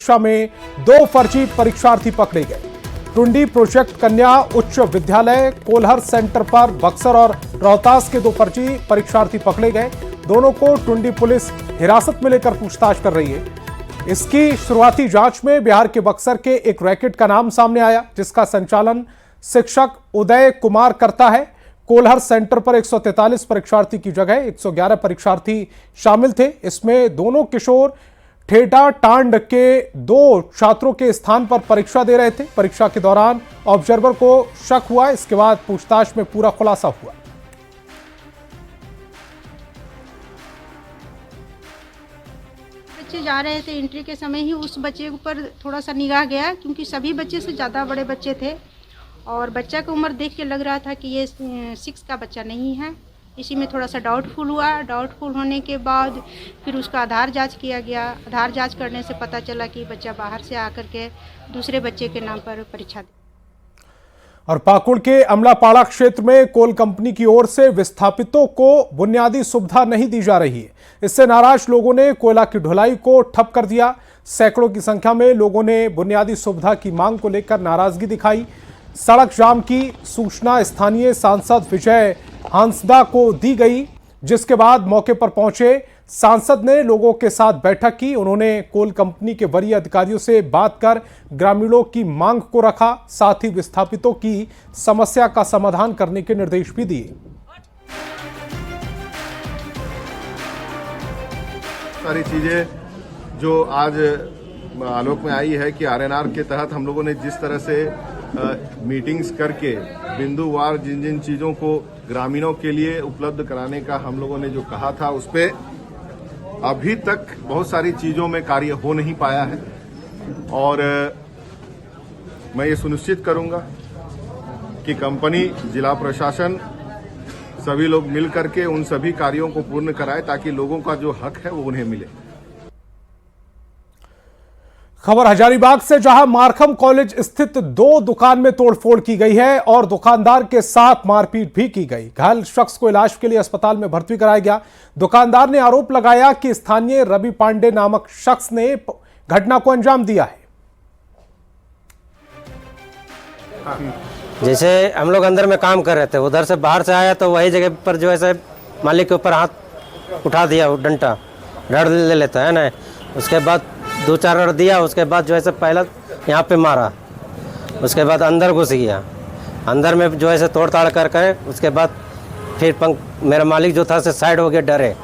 परीक्षा में 2 फर्जी परीक्षार्थी पकड़े गए। टुंडी प्रोजेक्ट कन्या उच्च विद्यालय कोल्हर सेंटर पर बक्सर और रोहतास के 2 फर्जी परीक्षार्थी पकड़े गए। दोनों को टुंडी पुलिस हिरासत में लेकर पूछताछ कर रही है। इसकी शुरुआती जांच में बिहार के बक्सर के एक रैकेट का नाम सामने आया, जिसका संचालन शिक्षक उदय कुमार करता है। कोल्हर सेंटर पर 143 परीक्षार्थी की जगह 111 परीक्षार्थी शामिल थे। इसमें दोनों किशोर ठेटा टांड के 2 छात्रों के स्थान पर परीक्षा दे रहे थे। परीक्षा के दौरान ऑब्जर्वर को शक हुआ। इसके बाद पूछताछ में पूरा खुलासा हुआ। बच्चे जा रहे थे, एंट्री के समय ही उस बच्चे पर थोड़ा सा निगाह गया, क्योंकि सभी बच्चे से ज़्यादा बड़े बच्चे थे और बच्चा की उम्र देख के लग रहा था कि ये 6 का बच्चा नहीं है। इसी में थोड़ा सा डाउटफुल हुआ। डाउटफुल होने के बाद फिर उसका आधार जांच किया गया। आधार जांच करने से पता चला कि बच्चा बाहर से आकर के दूसरे बच्चे के नाम पर परीक्षा दी। और पाकुड़ के अमलापाड़ा क्षेत्र में कोल कंपनी की ओर से विस्थापितों को बुनियादी सुविधा नहीं दी जा रही है। इससे नाराज लोगों ने कोयला की ढुलाई को ठप कर दिया। सैकड़ों की संख्या में लोगों ने बुनियादी सुविधा की मांग को लेकर नाराजगी दिखाई। सड़क जाम की सूचना स्थानीय सांसद विजय हांसदा को दी गई, जिसके बाद मौके पर पहुंचे सांसद ने लोगों के साथ बैठक की। उन्होंने कोल कंपनी के वरीय अधिकारियों से बात कर ग्रामीणों की मांग को रखा, साथ ही विस्थापितों की समस्या का समाधान करने के निर्देश भी दिए। सारी चीजें जो आज आलोक में आई है कि आरएनआर के तहत हम लोगों ने जिस तरह से मीटिंग्स करके बिंदुवार जिन जिन चीजों को ग्रामीणों के लिए उपलब्ध कराने का हम लोगों ने जो कहा था, उस पे अभी तक बहुत सारी चीजों में कार्य हो नहीं पाया है। और मैं ये सुनिश्चित करूंगा कि कंपनी, जिला प्रशासन, सभी लोग मिल करके उन सभी कार्यों को पूर्ण कराए ताकि लोगों का जो हक है वो उन्हें मिले। खबर हजारीबाग से, जहां मारखम कॉलेज स्थित 2 दुकान में तोड़फोड़ की गई है और दुकानदार के साथ मारपीट भी की गई। घायल शख्स को इलाज के लिए अस्पताल में भर्ती कराया गया। दुकानदार ने आरोप लगाया कि स्थानीय रवि पांडे नामक शख्स ने घटना को अंजाम दिया है। जैसे हम लोग अंदर में काम कर रहे थे, उधर से बाहर से आया तो वही जगह पर जो है मालिक के ऊपर हाथ उठा दिया, डंडा रड़ ले लेता है ना। उसके बाद 2-4 रड़ दिया। उसके बाद जो है पहला यहाँ पे मारा, उसके बाद अंदर घुस गया। अंदर में जो है तोड़ ताड़ कर उसके बाद फिर मेरा मालिक जो था साइड हो गया, डरे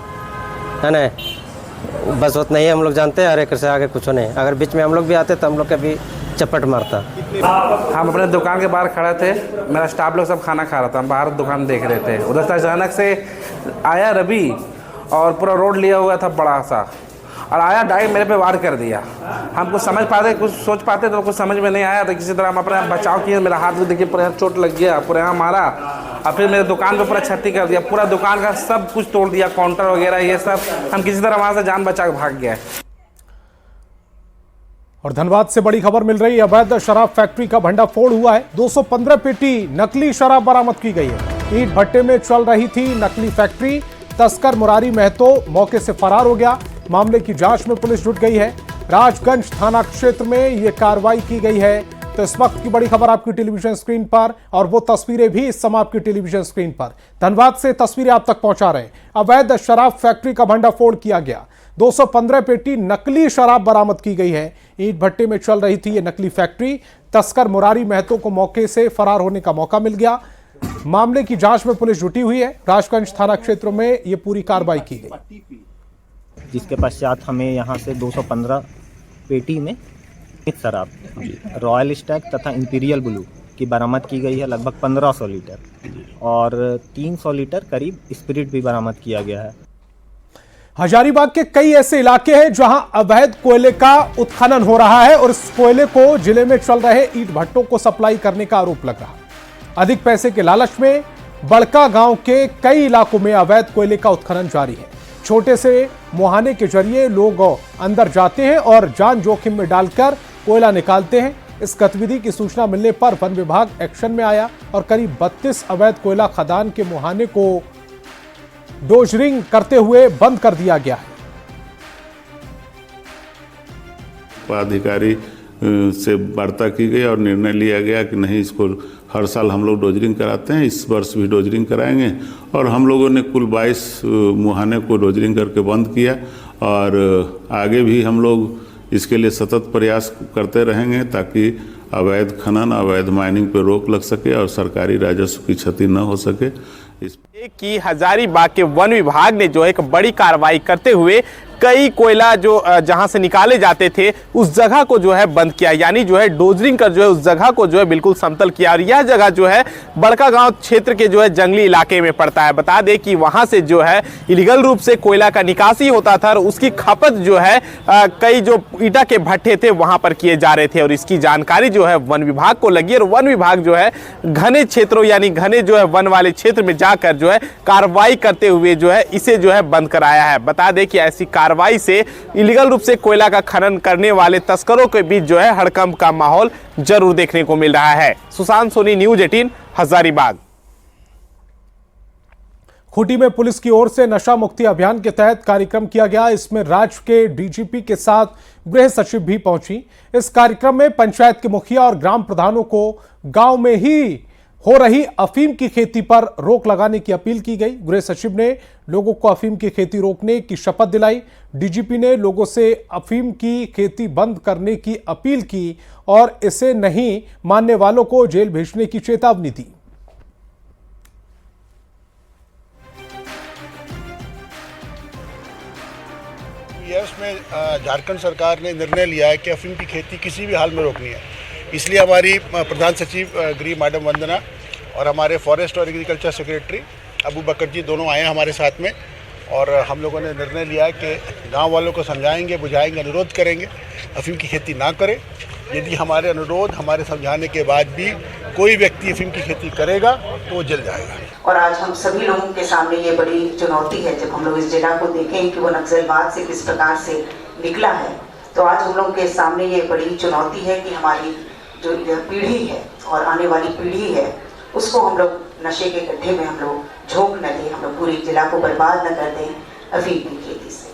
है ना। बस उतना ही हम लोग जानते हैं, अरे से आगे कुछ नहीं। अगर बीच में हम लोग भी आते तो हम लोग का भी चपट मारता। हम अपने दुकान के बाहर खड़े थे, मेरा स्टाफ लोग सब खाना खा रहा था, हम बाहर दुकान देख रहे थे। उधर से अचानक से आया रवि और पूरा रोड लिया हुआ था बड़ा सा, और आया डायरेक्ट मेरे पे वार कर दिया। हम कुछ समझ पाते, कुछ सोच पाते तो कुछ समझ में नहीं आया। तो किसी तरह हम अपने बचाव किए। मेरा हाथ भी देखिए पूरा यहाँ चोट लग गया, पूरा यहाँ मारा और फिर मेरे दुकान पे पूरा क्षति कर दिया। पूरा दुकान का सब कुछ तोड़ दिया, काउंटर वगैरह ये सब। हम किसी तरह वहाँ से जान बचा के भाग गए। और धनबाद से बड़ी खबर मिल रही है। अवैध शराब फैक्ट्री का भंडाफोड़ हुआ है। 215 पेटी नकली शराब बरामद की गई है। ईंट भट्टे में चल रही थी नकली फैक्ट्री। तस्कर मुरारी महतो मौके से फरार हो गया। मामले की जांच में पुलिस जुट गई है। राजगंज थाना क्षेत्र में यह कार्रवाई की गई है। तो इस वक्त की बड़ी खबर आपकी टेलीविजन स्क्रीन पर, और वो तस्वीरें भी इस समय आपकी टेलीविजन स्क्रीन पर। धनबाद से तस्वीरें आप तक पहुंचा रहे हैं। अवैध शराब फैक्ट्री का भंडाफोड़ किया गया। 215 पेटी नकली शराब बरामद की गई है। ईंट भट्टे में चल रही थी ये नकली फैक्ट्री। तस्कर मुरारी महतो को मौके से फरार होने का मौका मिल गया। मामले की जांच में पुलिस जुटी हुई है। राजगंज थाना क्षेत्र में ये पूरी कार्रवाई की गई, जिसके पश्चात हमें यहाँ से 215 पेटी में शराब रॉयल स्टैग तथा इंपीरियल ब्लू की बरामद की गई है, लगभग 1500 लीटर, और 300 लीटर करीब स्पिरिट भी बरामद किया गया है। हजारीबाग के कई ऐसे इलाके हैं जहां अवैध कोयले का उत्खनन हो रहा है और इस कोयले को जिले में चल रहे ईंट भट्टों को सप्लाई करने का आरोप लग रहा है। अधिक पैसे के लालच में बड़का गांव के कई इलाकों में अवैध कोयले का उत्खनन जारी है। छोटे से मुहाने के जरिए लोग अंदर जाते हैं और जान जोखिम में डालकर कोयला निकालते हैं। इस गतिविधि की सूचना मिलने पर वन विभाग एक्शन में आया और करीब 32 अवैध कोयला खदान के मुहाने को डोजरिंग करते हुए बंद कर दिया गया है। पदाधिकारी से वार्ता की गई और निर्णय लिया गया कि नहीं, इसको हर साल हम लोग डोजरिंग कराते हैं, इस वर्ष भी डोजरिंग कराएंगे। और हम लोगों ने कुल 22 मुहाने को डोजरिंग करके बंद किया और आगे भी हम लोग इसके लिए सतत प्रयास करते रहेंगे ताकि अवैध खनन, अवैध माइनिंग पर रोक लग सके और सरकारी राजस्व की क्षति न हो सके। कि हजारीबाग के वन विभाग ने जो है एक बड़ी कार्रवाई करते हुए कई कोयला जो जहां से निकाले जाते थे उस जगह को जो है बंद किया, यानी जो है डोजरिंग कर जो है उस जगह को जो है बिल्कुल समतल किया। और यह जगह जो है बड़का गांव क्षेत्र के जो है जंगली इलाके में पड़ता है। बता दें कि वहां से जो है इलीगल रूप से कोयला का निकासी होता था और उसकी खपत जो है कई जो ईटा के भट्ठे थे वहां पर किए जा रहे थे। और इसकी जानकारी जो है वन विभाग को लगी और वन विभाग जो है घने क्षेत्रों यानी घने जो है वन वाले क्षेत्र में जाकर जो है कार्रवाई करते हुए जो है इसे जो है बंद कराया है। बता दें कि ऐसी कार्रवाई से इलीगल रूप से कोयला का खनन करने वाले तस्करों के बीच जो है हड़कंप का माहौल जरूर देखने को मिल रहा है। सुशांत सोनी, न्यूज़ 18, हजारीबाग। खूंटी में पुलिस की ओर से नशा मुक्ति अभियान के तहत कार्यक्रम किया गया। इसमें राज्य के डीजीपी के साथ गृह सचिव भी पहुंची। इस कार्यक्रम में पंचायत के मुखिया और ग्राम प्रधानों को गांव में ही हो रही अफीम की खेती पर रोक लगाने की अपील की गई। गृह सचिव ने लोगों को अफीम की खेती रोकने की शपथ दिलाई। डीजीपी ने लोगों से अफीम की खेती बंद करने की अपील की और इसे नहीं मानने वालों को जेल भेजने की चेतावनी दी। में झारखंड सरकार ने निर्णय लिया है कि अफीम की खेती किसी भी हाल में रोकनी है। इसलिए हमारी प्रधान सचिव गृह मैडम वंदना और हमारे फॉरेस्ट और एग्रीकल्चर सेक्रेटरी अबू बकर जी दोनों आए हमारे साथ में और हम लोगों ने निर्णय लिया है कि गांव वालों को समझाएंगे, बुझाएंगे, अनुरोध करेंगे अफीम की खेती ना करें। यदि हमारे अनुरोध, हमारे समझाने के बाद भी कोई व्यक्ति अफीम की खेती करेगा तो वो जल जाएगा। और आज हम सभी लोगों के सामने ये बड़ी चुनौती है जब हम लोग इस जिला को देखें कि वो नक्सलवाद से किस प्रकार से निकला है। तो आज हम लोगों के सामने ये बड़ी चुनौती है कि हमारी जो पीढ़ी है और आने वाली पीढ़ी है उसको हम लोग नशे के गड्ढे में हम लोग झोंक न दें, हम लोग पूरी जिला को बर्बाद न कर दें अफीम की खेती से।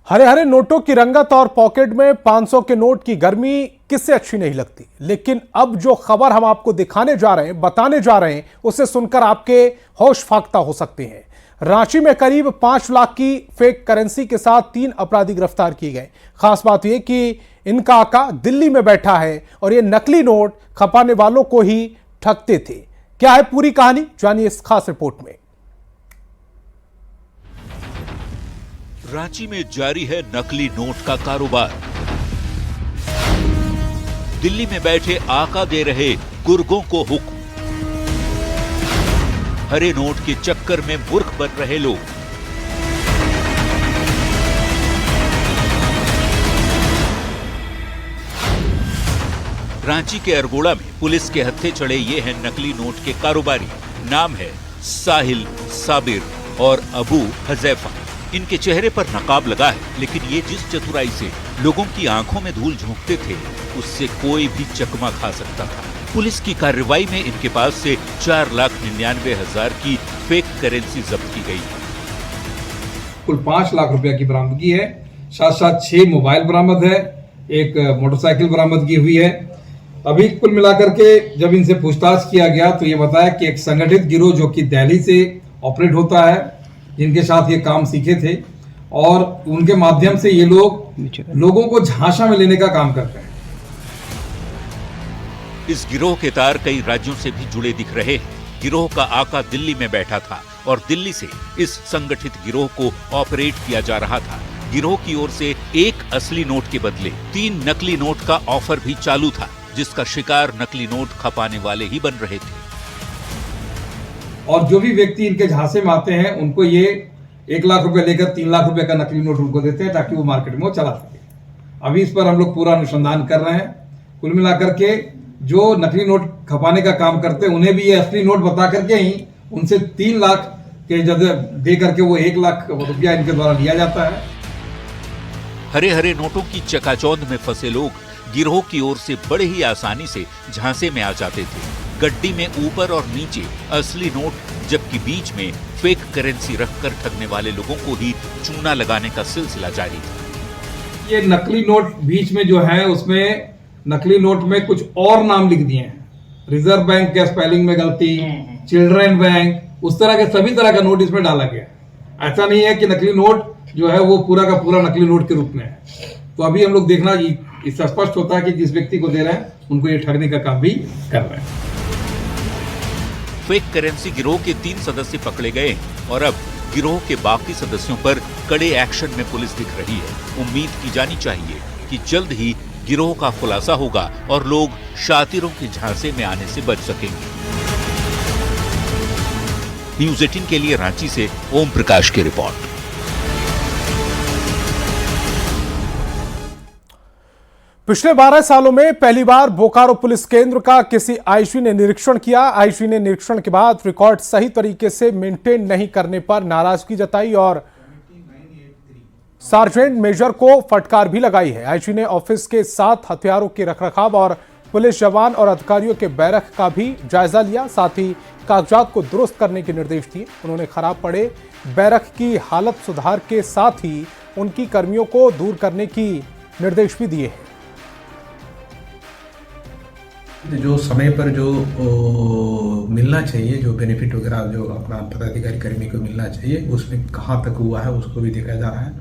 हरे हरे नोटों की रंगत और पॉकेट में 500 के नोट की गर्मी किससे अच्छी नहीं लगती। लेकिन अब जो खबर हम आपको दिखाने जा रहे हैं, बताने जा रहे हैं, उसे सुनकर आपके होश फाख्ता हो सकते हैं। रांची में करीब 5 लाख की फेक करेंसी के साथ 3 अपराधी गिरफ्तार किए गए। खास बात यह कि इनका आका दिल्ली में बैठा है और ये नकली नोट खपाने वालों को ही ठगते थे। क्या है पूरी कहानी, जानिए इस खास रिपोर्ट में। रांची में जारी है नकली नोट का कारोबार। दिल्ली में बैठे आका दे रहे गुर्गों को हुक्म। हरे नोट के चक्कर में मूर्ख बन रहे लोग। रांची के अरगोड़ा में पुलिस के हत्थे चढ़े ये हैं नकली नोट के कारोबारी। नाम है साहिल, साबिर और अबू हजैफा। इनके चेहरे पर नकाब लगा है, लेकिन ये जिस चतुराई से लोगों की आंखों में धूल झोंकते थे उससे कोई भी चकमा खा सकता था। पुलिस की कार्रवाई में इनके पास से 4,99,000 की फेक करेंसी जब्त की गई। कुल 5 लाख रुपया की बरामदगी है। साथ साथ 6 मोबाइल बरामद है, एक मोटरसाइकिल बरामदगी हुई है। अभी कुल मिलाकर के जब इनसे पूछताछ किया गया तो ये बताया कि एक संगठित गिरोह जो कि दिल्ली से ऑपरेट होता है, जिनके साथ ये काम सीखे थे और उनके माध्यम से ये लोगों को झांसा में लेने का काम करते हैं। इस गिरोह के तार कई राज्यों से भी जुड़े दिख रहे हैं। गिरोह का आका दिल्ली में बैठा था और दिल्ली से इस संगठित गिरोह को ऑपरेट किया जा रहा था। गिरोह की ओर से एक असली नोट के बदले 3 नकली नोट का ऑफर भी चालू था, जिसका शिकार नकली नोट खपाने वाले ही बन रहे थे। और जो भी व्यक्ति इनके झांसे में आते हैं उनको ये 1 लाख रुपए लेकर 3 लाख रुपए का नकली नोट उनको देते हैं ताकि वो मार्केट में वो चला सके। अभी इस पर हम लोग पूरा अनुसंधान कर रहे हैं। कुल मिलाकर के जो नकली नोट खपाने का काम करते हैं उन्हें भी ये असली नोट बता करके ही उनसे 3 लाख के जगह दे करके वो 1 लाख रुपया इनके द्वारा लिया जाता है। हरे हरे नोटों की चकाचौंध में फंसे लोग गिरोह की ओर से बड़े ही आसानी से झांसे में आ जाते थे। गड्डी में ऊपर और नीचे असली नोट, जबकि बीच में फेक करेंसी रखकर ठगने वाले लोगों को ही चूना लगाने का सिलसिला जारी था। ये नकली नोट बीच में जो है उसमें नकली नोट में कुछ और नाम लिख दिए हैं। रिजर्व बैंक के स्पेलिंग में गलती, चिल्ड्रन बैंक, उस तरह के सभी तरह का नोट इसमें डाला गया। ऐसा नहीं है कि नकली नोट जो है वो पूरा का पूरा नकली नोट के रूप में है। तो अभी हम लोग देखना इससे स्पष्ट होता है कि जिस व्यक्ति को दे रहे हैं उनको ये ठगने का काम भी कर रहे हैं। फेक करेंसी गिरोह के 3 सदस्य पकड़े गए और अब गिरोह के बाकी सदस्यों पर कड़े एक्शन में पुलिस दिख रही है। उम्मीद की जानी चाहिए कि जल्द ही गिरोह का खुलासा होगा और लोग शातिरों के झांसे में आने से बच सकेंगे। न्यूज़ 18 के लिए रांची से ओम प्रकाश की रिपोर्ट। पिछले 12 सालों में पहली बार बोकारो पुलिस केंद्र का किसी आईजी ने निरीक्षण किया। आईजी ने निरीक्षण के बाद रिकॉर्ड सही तरीके से मेंटेन नहीं करने पर नाराजगी जताई और सार्जेंट मेजर को फटकार भी लगाई है। आईजी ने ऑफिस के 7 हथियारों के रखरखाव और पुलिस जवान और अधिकारियों के बैरक का भी जायजा लिया। साथ ही कागजात को दुरुस्त करने के निर्देश दिए। उन्होंने खराब पड़े बैरक की हालत सुधार के साथ ही उनकी कर्मियों को दूर करने की निर्देश भी दिए हैं। जो समय पर जो मिलना चाहिए, जो बेनिफिट वगैरह जो अपना पदाधिकारी कर्मी को मिलना चाहिए, उसमें कहाँ तक हुआ है उसको भी देखा जा रहा है।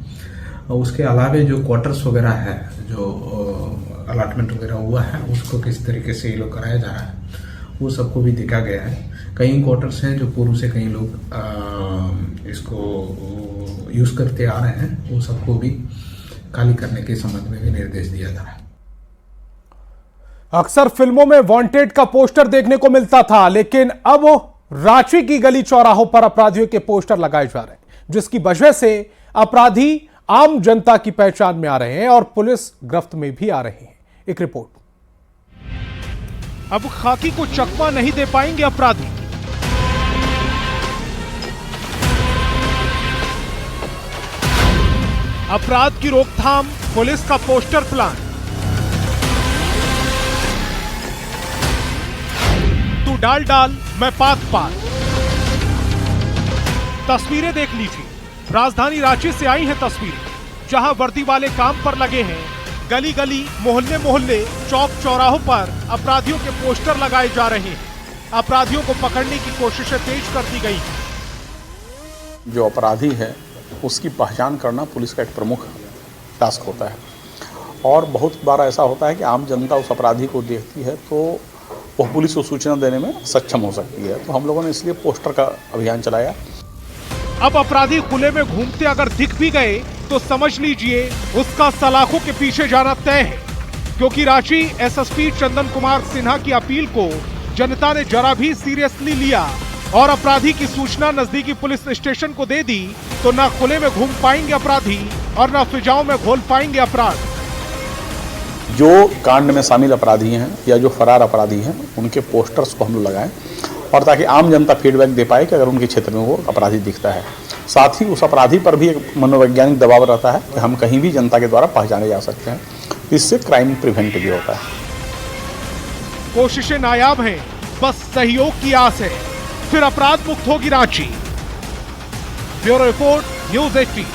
उसके अलावा जो क्वार्टर्स वगैरह है, जो अलॉटमेंट वगैरह हुआ है, उसको किस तरीके से ये लोग कराया जा रहा है, वो सबको भी देखा गया है। कई क्वार्टर्स हैं जो पूर्व से कई लोग इसको यूज़ करते आ रहे हैं, वो सबको भी खाली करने के संबंध में भी निर्देश दिया जा रहा है। अक्सर फिल्मों में वांटेड का पोस्टर देखने को मिलता था, लेकिन अब रांची की गली चौराहों पर अपराधियों के पोस्टर लगाए जा रहे हैं, जिसकी वजह से अपराधी आम जनता की पहचान में आ रहे हैं और पुलिस गिरफ्त में भी आ रहे हैं। एक रिपोर्ट। अब खाकी को चकमा नहीं दे पाएंगे अपराधी। अपराध की रोकथाम, पुलिस का पोस्टर प्लान। तू डाल डाल, मैं पात पात। तस्वीरें देख लीजिए। राजधानी रांची से आई हैं तस्वीरें, जहां वर्दी वाले काम पर लगे हैं। गली गली, मोहल्ले मोहल्ले, चौक चौराहों पर अपराधियों के पोस्टर लगाए जा रहे हैं। अपराधियों को पकड़ने की कोशिशें तेज कर दी गई हैं। जो अपराधी है उसकी पहचान करना पुलिस का एक प्रमुख टास्क होता है, और बहुत बार ऐसा होता है कि आम जनता उस अपराधी को देखती है तो वह पुलिस को सूचना देने में सक्षम हो सकती है। तो हम लोगों ने इसलिए पोस्टर का अभियान चलाया। अब अपराधी खुले में घूमते अगर दिख भी गए तो समझ लीजिए उसका सलाखों के पीछे जाना तय है, क्योंकि रांची एसएसपी चंदन कुमार सिन्हा की अपील को जनता ने जरा भी सीरियसली लिया और अपराधी की सूचना नजदीकी पुलिस स्टेशन को दे दी तो न खुले में घूम पाएंगे अपराधी और न फिजाओं में घोल पाएंगे अपराध। जो कांड में शामिल अपराधी हैं या जो फरार अपराधी हैं, उनके पोस्टर्स को हम लोग लगाएं, और ताकि आम जनता फीडबैक दे पाए कि अगर उनके क्षेत्र में वो अपराधी दिखता है। साथ ही उस अपराधी पर भी एक मनोवैज्ञानिक दबाव रहता है कि हम कहीं भी जनता के द्वारा पहचाने जा सकते हैं। इससे क्राइम प्रिवेंट भी होता है। कोशिशें नायाब हैं, बस सहयोग की आस है, फिर अपराध मुक्त होगी Ranchi. Bureau report, news 18।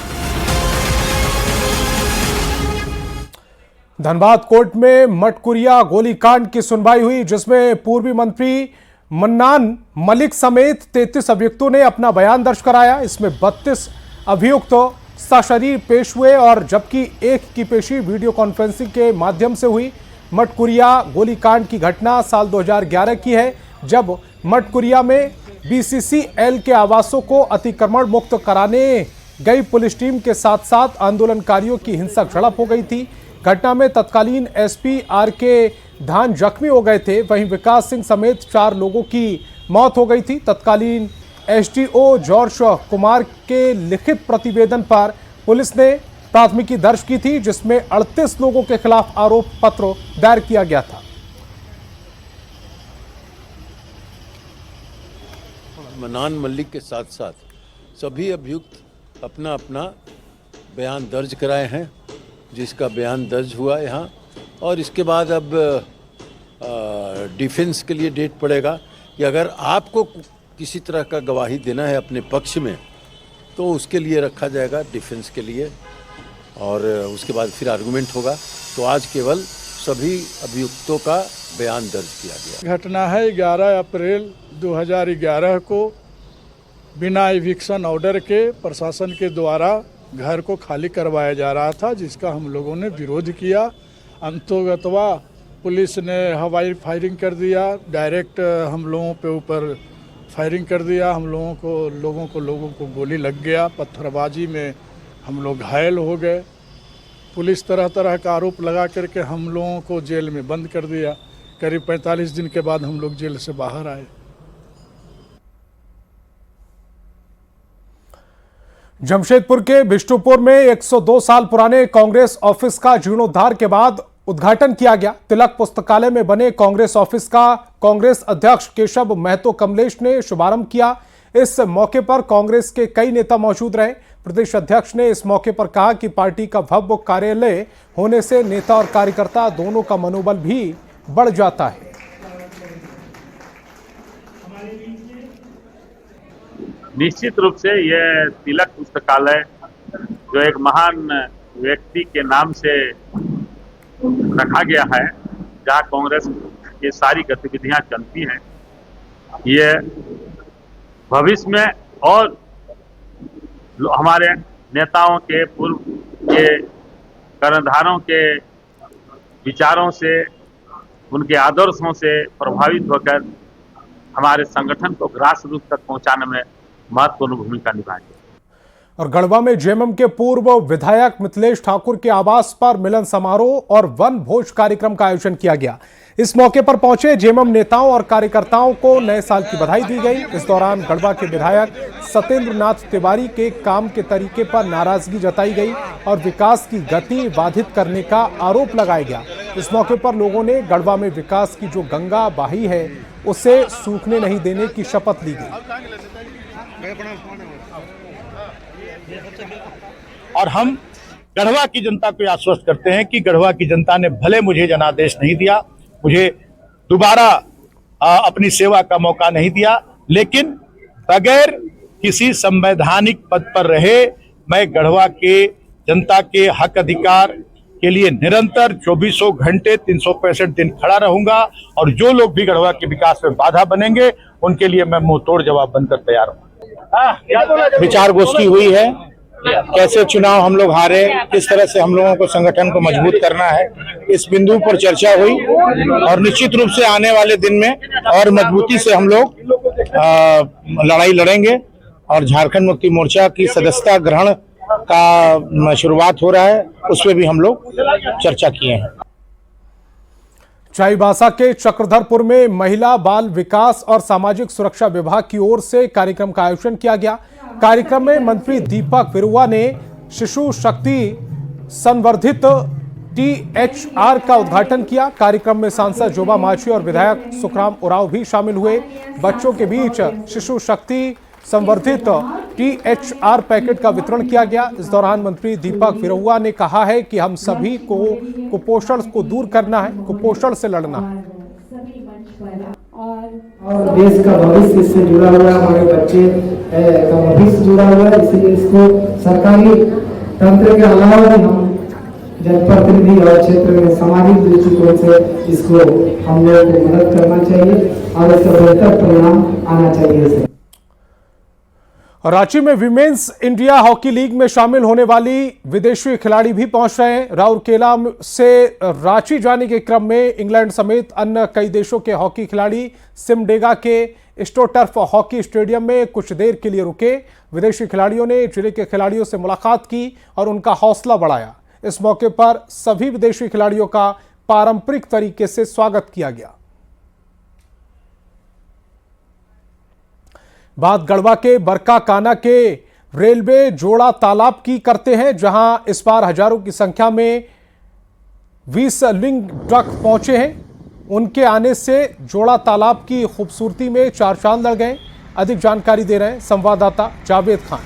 Dhanbad court में मटकुरिया गोलीकांड की सुनवाई हुई, जिसमें पूर्वी मंत्री मन्नान मलिक समेत 33 अभियुक्तों ने अपना बयान दर्ज कराया। इसमें 32 अभियुक्त सशरीर पेश हुए और जबकि एक की पेशी वीडियो कॉन्फ्रेंसिंग के माध्यम से हुई। मटकुरिया गोलीकांड की घटना साल 2011 की है, जब मटकुरिया में बीसीसीएल के आवासों को अतिक्रमण मुक्त कराने गई पुलिस टीम के साथ साथ आंदोलनकारियों की हिंसक झड़प हो गई थी। घटना में तत्कालीन एसपी आर.के. धान जख्मी हो गए थे, वहीं विकास सिंह समेत 4 लोगों की मौत हो गई थी। तत्कालीन एसडीओ जॉर्ज कुमार के लिखित प्रतिवेदन पर पुलिस ने प्राथमिकी दर्ज की थी, जिसमें 38 लोगों के खिलाफ आरोप पत्र दायर किया गया था। मन्नान मलिक के साथ साथ सभी अभियुक्त अपना अपना बयान दर्ज कराए हैं, जिसका बयान दर्ज हुआ यहाँ, और इसके बाद अब डिफेंस के लिए डेट पड़ेगा कि अगर आपको किसी तरह का गवाही देना है अपने पक्ष में तो उसके लिए रखा जाएगा डिफेंस के लिए, और उसके बाद फिर आर्गूमेंट होगा। तो आज केवल सभी अभियुक्तों का बयान दर्ज किया गया। घटना है 11 अप्रैल 2011 को बिना इविक्शन ऑर्डर के प्रशासन के द्वारा घर को खाली करवाया जा रहा था, जिसका हम लोगों ने विरोध किया। अंतोगतवा पुलिस ने हवाई फायरिंग कर दिया, डायरेक्ट हम लोगों पे ऊपर फायरिंग कर दिया। हम लोगों को गोली लग गया, पत्थरबाजी में हम लोग घायल हो गए। पुलिस तरह तरह का आरोप लगा करके हम लोगों को जेल में बंद कर दिया। करीब 45 दिन के बाद हम लोग जेल से बाहर आए। जमशेदपुर के बिष्टुपुर में 102 साल पुराने कांग्रेस ऑफिस का जीर्णोद्धार के बाद उद्घाटन किया गया। तिलक पुस्तकालय में बने कांग्रेस ऑफिस का कांग्रेस अध्यक्ष केशव महतो कमलेश ने शुभारंभ किया। इस मौके पर कांग्रेस के कई नेता मौजूद रहे। प्रदेश अध्यक्ष ने इस मौके पर कहा कि पार्टी का भव्य कार्यालय होने से नेता और कार्यकर्ता दोनों का मनोबल भी बढ़ जाता है। निश्चित रूप से यह तिलक पुस्तकालय जो एक महान व्यक्ति के नाम से रखा गया है, जहां कांग्रेस की सारी गतिविधियां चलती हैं, ये भविष्य में और हमारे नेताओं के, पूर्व के कर्णधारों के विचारों से, उनके आदर्शों से प्रभावित होकर हमारे संगठन को ग्रास रूट तक पहुंचाने में महत्वपूर्ण भूमिका निभाएंगे। और गढ़वा में जेएमएम के पूर्व विधायक मिथिलेश ठाकुर के आवास पर मिलन समारोह और वन भोज कार्यक्रम का आयोजन किया गया। इस मौके पर पहुंचे जेएमएम नेताओं और कार्यकर्ताओं को नए साल की बधाई दी गई। इस दौरान गढ़वा के विधायक सत्येंद्र नाथ तिवारी के काम के तरीके पर नाराजगी जताई गई और विकास की गति बाधित करने का आरोप लगाया गया। इस मौके पर लोगों ने गढ़वा में विकास की जो गंगा बही है उसे सूखने नहीं देने की शपथ ली गई। और हम गढ़वा की जनता को आश्वस्त करते हैं कि गढ़वा की जनता ने भले मुझे जनादेश नहीं दिया, मुझे दोबारा अपनी सेवा का मौका नहीं दिया, लेकिन बगैर किसी संवैधानिक पद पर रहे मैं गढ़वा के जनता के हक अधिकार के लिए निरंतर 24 घंटे 365 दिन खड़ा रहूंगा। और जो लोग भी गढ़वा के विकास में बाधा बनेंगे उनके लिए मैं मुंह तोड़ जवाब बनकर तैयार हूँ। विचार गोष्ठी हुई है, कैसे चुनाव हम लोग हारे, किस तरह से हम लोगों को संगठन को मजबूत करना है, इस बिंदु पर चर्चा हुई। और निश्चित रूप से आने वाले दिन में और मजबूती से हम लोग लड़ाई लड़ेंगे और झारखंड मुक्ति मोर्चा की सदस्यता ग्रहण का शुरुआत हो रहा है, उस पर भी हम लोग चर्चा किए हैं। चाईबासा के चक्रधरपुर में महिला बाल विकास और सामाजिक सुरक्षा विभाग की ओर से कार्यक्रम का आयोजन किया गया। कार्यक्रम में मंत्री दीपक बिरुआ ने शिशु शक्ति संवर्धित THR का उद्घाटन किया। कार्यक्रम में सांसद जोबा मांझी और विधायक सुखराम उरांव भी शामिल हुए। बच्चों के बीच शिशु शक्ति संवर्धित THR पैकेट का वितरण किया गया। इस दौरान मंत्री दीपक बिरुआ ने कहा है कि हम सभी को कुपोषण को दूर करना है, कुपोषण से लड़ना है। और देश का भविष्य इससे जुड़ा हुआ है, हमारे बच्चे का भविष्य जुड़ा हुआ है, इसलिए इसको सरकारी तंत्र के अलावा भी हम जनप्रतिनिधि और क्षेत्र में सामाजिक दृष्टिकोण से इसको हम लोगों को मदद करना चाहिए और इसका बेहतर परिणाम आना चाहिए। रांची में विमेंस इंडिया हॉकी लीग में शामिल होने वाली विदेशी खिलाड़ी भी पहुंच रहे हैं। राउरकेला से रांची जाने के क्रम में इंग्लैंड समेत अन्य कई देशों के हॉकी खिलाड़ी सिमडेगा के एस्ट्रोटर्फ हॉकी स्टेडियम में कुछ देर के लिए रुके। विदेशी खिलाड़ियों ने जिले के खिलाड़ियों से मुलाकात की और उनका हौसला बढ़ाया। इस मौके पर सभी विदेशी खिलाड़ियों का पारंपरिक तरीके से स्वागत किया गया। बात गढ़वा के बरकाकाना के रेलवे जोड़ा तालाब की करते हैं, जहां इस बार हजारों की संख्या में 20 लिंग ट्रक पहुंचे हैं। उनके आने से जोड़ा तालाब की खूबसूरती में चार चांद लग गए। अधिक जानकारी दे रहे हैं संवाददाता जावेद खान।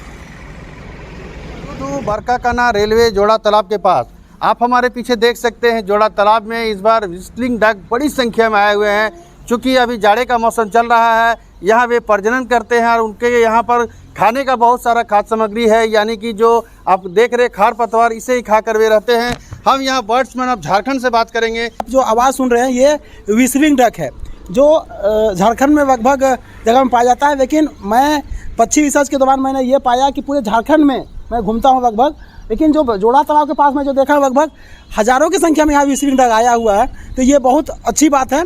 बरकाकाना रेलवे जोड़ा तालाब के पास आप हमारे पीछे देख सकते हैं। जोड़ा तालाब में इस बार विजिटिंग डक बड़ी संख्या में आए हुए हैं। चूँकि अभी जाड़े का मौसम चल रहा है, यहाँ वे प्रजनन करते हैं और उनके यहाँ पर खाने का बहुत सारा खाद्य सामग्री है, यानी कि जो आप देख रहे खार पतवार इसे ही खाकर वे रहते हैं। हम यहाँ बर्ड्समैन ऑफ झारखंड से बात करेंगे। जो आवाज़ सुन रहे हैं ये व्हिस्लिंग डक है, जो झारखंड में लगभग जगह में पाया जाता है, लेकिन मैं पक्षी रिसर्च के दौरान मैंने ये पाया कि पूरे झारखंड में मैं घूमता हूँ लगभग, लेकिन जो जोड़ा तालाब के पास में जो देखा लगभग हज़ारों की संख्या में यहाँ व्हिस्लिंग डक आया हुआ है, तो ये बहुत अच्छी बात है।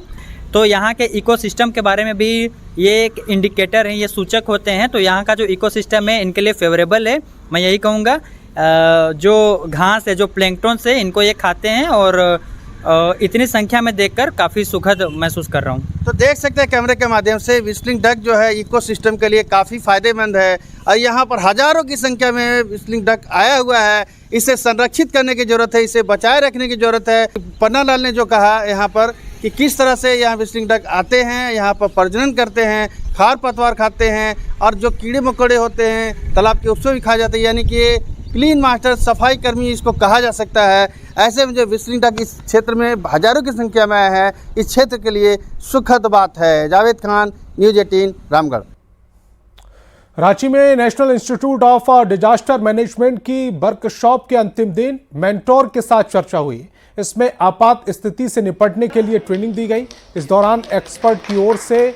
तो यहाँ के इकोसिस्टम के बारे में भी ये एक इंडिकेटर है, ये सूचक होते हैं। तो यहाँ का जो इकोसिस्टम है इनके लिए फेवरेबल है। मैं यही कहूँगा जो घास है, जो प्लैंकटन है, इनको ये खाते हैं और इतनी संख्या में देखकर काफ़ी सुखद महसूस कर रहा हूँ। तो देख सकते हैं कैमरे के माध्यम से व्हिस्लिंग डक जो है इकोसिस्टम के लिए काफ़ी फायदेमंद है और यहाँ पर हज़ारों की संख्या में व्हिस्लिंग डक आया हुआ है। इसे संरक्षित करने की ज़रूरत है, इसे बचाए रखने की ज़रूरत है। पन्ना लाल ने जो कहा यहाँ पर कि किस तरह से यहाँ व्हिस्लिंग डक आते हैं, यहाँ पर प्रजनन करते हैं, खार पतवार खाते हैं और जो कीड़े मकोड़े होते हैं तालाब के उसको भी खा जाते हैं, यानी कि क्लीन मास्टर, सफाई कर्मी इसको कहा जा सकता है। ऐसे में जो व्हिस्लिंग डक इस क्षेत्र में हज़ारों की संख्या में आया है, इस क्षेत्र के लिए सुखद बात है। जावेद खान, न्यूज़ 18 रामगढ़। रांची में national institute of disaster management की वर्कशॉप के अंतिम दिन मेंटोर के साथ चर्चा हुई। इसमें आपात स्थिति से निपटने के लिए ट्रेनिंग दी गई। इस दौरान एक्सपर्ट की ओर से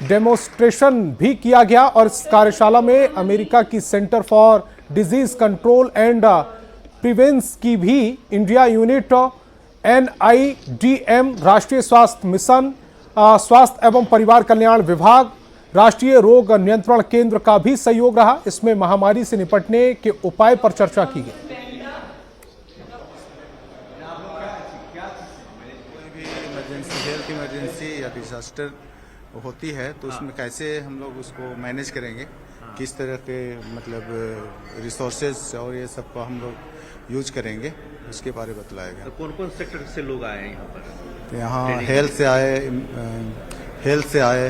डेमोन्स्ट्रेशन भी किया गया और इस कार्यशाला में अमेरिका की center for disease control and prevention की भी इंडिया यूनिट, NIDM, राष्ट्रीय स्वास्थ्य मिशन, स्वास्थ्य एवं परिवार कल्याण विभाग, राष्ट्रीय रोग नियंत्रण केंद्र का भी सहयोग रहा। इसमें महामारी से निपटने के उपाय पर चर्चा की गई। हेल्थ इमरजेंसी या डिजास्टर होती है तो उसमें कैसे हम लोग उसको मैनेज करेंगे, किस तरह के मतलब रिसोर्सेज और ये सब को हम लोग यूज करेंगे, उसके बारे में बतलाया गया। तो कौन कौन सेक्टर से लोग आए हैं यहाँ पर? तो यहाँ हेल्थ से आए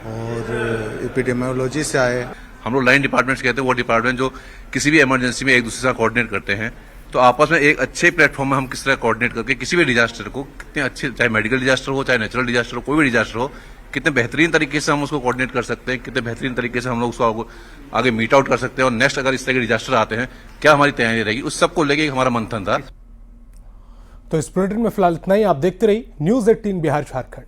और एपिडेमियोलॉजी से आए। हम लोग लाइन डिपार्टमेंट्स कहते हैं, वो डिपार्टमेंट जो किसी भी इमरजेंसी में एक दूसरे से कोऑर्डिनेट करते हैं। तो आपस में एक अच्छे प्लेटफॉर्म में हम किस तरह कोऑर्डिनेट करके किसी भी डिजास्टर को कितने अच्छे, चाहे मेडिकल डिजास्टर हो, चाहे नेचुरल डिजास्टर हो, कोई भी डिजास्टर हो, कितने बेहतरीन तरीके से हम उसको कोऑर्डिनेट कर सकते हैं, कितने बेहतरीन तरीके से हम लोग उसको आगे मीट आउट कर सकते हैं और नेक्स्ट अगर इस तरह के डिजास्टर आते हैं क्या हमारी तैयारी रहेगी, उस सबको लेके हमारा मंथन था। तो इस बुलेटिन में फिलहाल इतना ही। आप देखते रहिए न्यूज़ 18 बिहार झारखंड।